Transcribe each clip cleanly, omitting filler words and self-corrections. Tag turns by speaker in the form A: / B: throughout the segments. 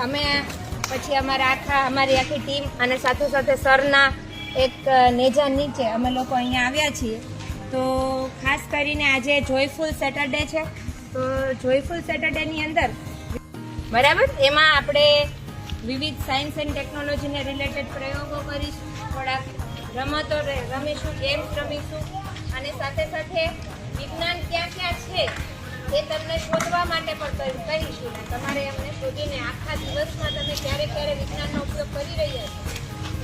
A: અમે પછી અમારી આખી ટીમ અને સાથે સાથે સરના એક નેજા નીચે અમે લોકો અહીંયા આવ્યા છીએ. તો ખાસ કરીને આજે જોયફુલ સેટરડે છે. તો જોયફુલ સેટરડેની અંદર બરાબર એમાં આપણે વિવિધ સાયન્સ એન્ડ ટેકનોલોજીને રિલેટેડ પ્રયોગો કરીશું, થોડાક રમતો રમીશું, ગેમ્સ રમીશું અને સાથે સાથે વિજ્ઞાન ક્યાં ક્યાં છે એ તમને શોધવા માટે પણ કહીશું. તમારે એમને શોધીને આખા દિવસમાં તમે ક્યારે ક્યારે વિજ્ઞાનનો ઉપયોગ કરી રહ્યા છો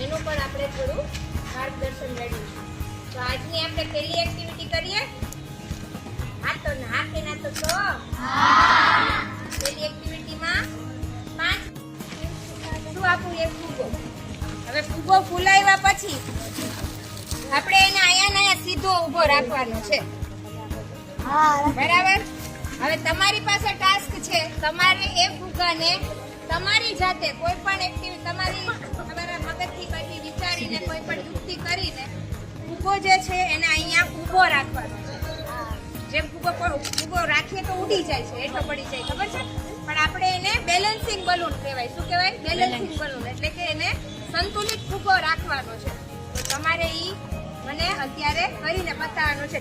A: એનું પણ આપણે થોડું માર્ગદર્શન મેળવીશું. તો આજની આપણે પહેલી એક્ટિવિટી કરીએ. હા તો ના કે ના તો પહેલી એક્ટિવિટીમાં 5 શું આપું? એક ફૂગો. હવે ફૂગો ફૂલાવ્યા પછી આપણે એને અહીંયા સીધો ઊભો રાખવાનો છે, બરાબર? હવે તમારી પાસે ટાસ્ક છે, તમારે એ ફુગ્ગાને તમારી જાતે કોઈ પણ એક્ટિવિટી તમારા મગજથી કઈ વિચારીને કોઈ પણ યુક્તિ કરીને ફુગ્ગો જે છે એને અહીંયા ઊભો રાખવાનો છે. જેમ ફુગ્ગો રાખીએ તો ઉડી જાય છે, હેઠો પડી જાય, ખબર છે? પણ આપણે એને બેલેન્સિંગ બલૂન કહેવાય. શું કહેવાય? Balancing balloon. એટલે કે એને સંતુલિત ફુગ્ગો રાખવાનો છે. તો તમારે ઈ મને અત્યારે કરીને બતાવવાનું છે.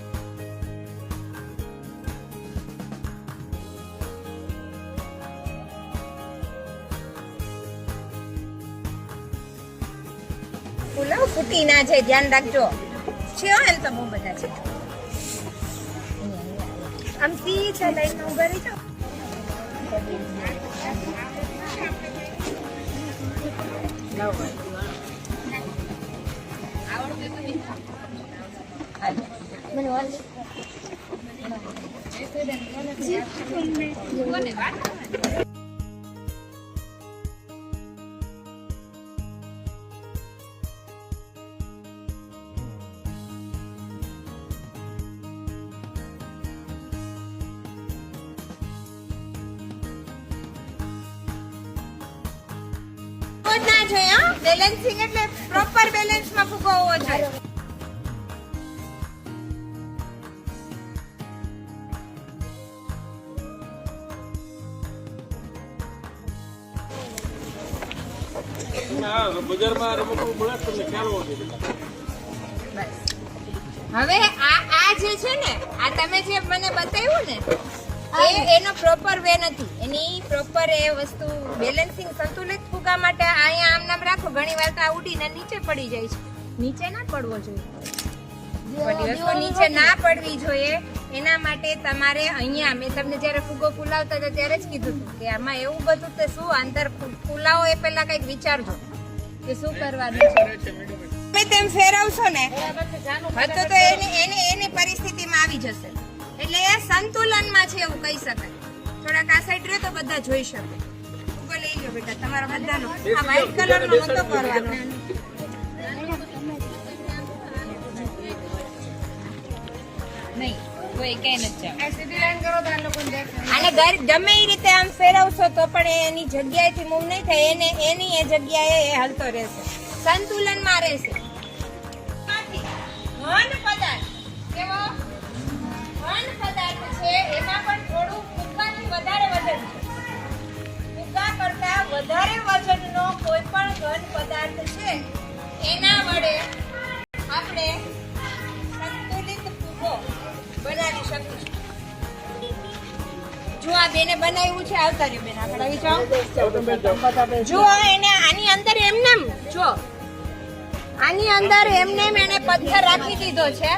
A: ફૂલો ફૂટી ના જાય, ધ્યાન રાખજો. છે એમ તો બહુ બધા છે. આમ સીધા લાઈનમાં ઉભા રહી જાઓ. ના જોઈએ, બેલેન્સિંગ એટલે પ્રોપર બેલેન્સમાં ફૂગો હોવો જોઈએ. હવે આ જે છે ને, આ તમે જે મને બતાવ્યું ને એનો પ્રોપર વે નથી. એની પ્રોપર એ વસ્તુ બેલેન્સિંગ સંતુલિત ફુગા માટે અહીંયા આમ નામ રાખો. ઘણી વાર તો આ ઉડીને નીચે પડી જાય છે. નીચે ના પડવો જોઈએ, બધી વસ્તુ નીચે ના પડવી જોઈએ. એના માટે તમારે અહીંયા મેં તમને જયારે ફુગો ફૂલાવતા હતા ત્યારે જ કીધું હતું કે આમાં એવું બધું તે શું અંદર ફૂલાવો એ પહેલા કઈક વિચારજો કે શું કરવાનું છે. તમે તેમ ફેરવશો ને તો એની પરિસ્થિતિમાં આવી જશે. એટલે એ સંતુલનમાં છે એવું કહી શકાય. થોડાક આ સાઈડ રહે તો બધા જોઈ શકે. ફુગો લઈ લો બેટા તમારો બધાનો. આ વ્હાઈટ કલરનો નતો કરવાનો. નહીં કોઈ કઈ નથી. આને ગમે એ રીતે આમ ફેરવશો તો પણ એની જગ્યાએથી મૂવ નહીં થાય. એની એ જગ્યાએ એ હાલતો રહેશે, સંતુલનમાં રહેશે. ઘન પદાર્થ કેવો? ઘન પદાર્થ છે, એમાં પણ થોડું ફુગ્ગાથી વધારે વજન છે. ફુગ્ગા કરતા વધારે વજનનો કોઈ પણ ઘન પદાર્થ છે એના વડે આપણે સંતુલિત ફુગ્ગો બનાવી શકીશું. જો આ બેને બનાવ્યું છે, આવતા રહ્યો બેન આગળ આવી જાઓ. જો એને આની અંદર એમને જો આની અંદર એમને એને પથ્થર રાખી દીધો છે.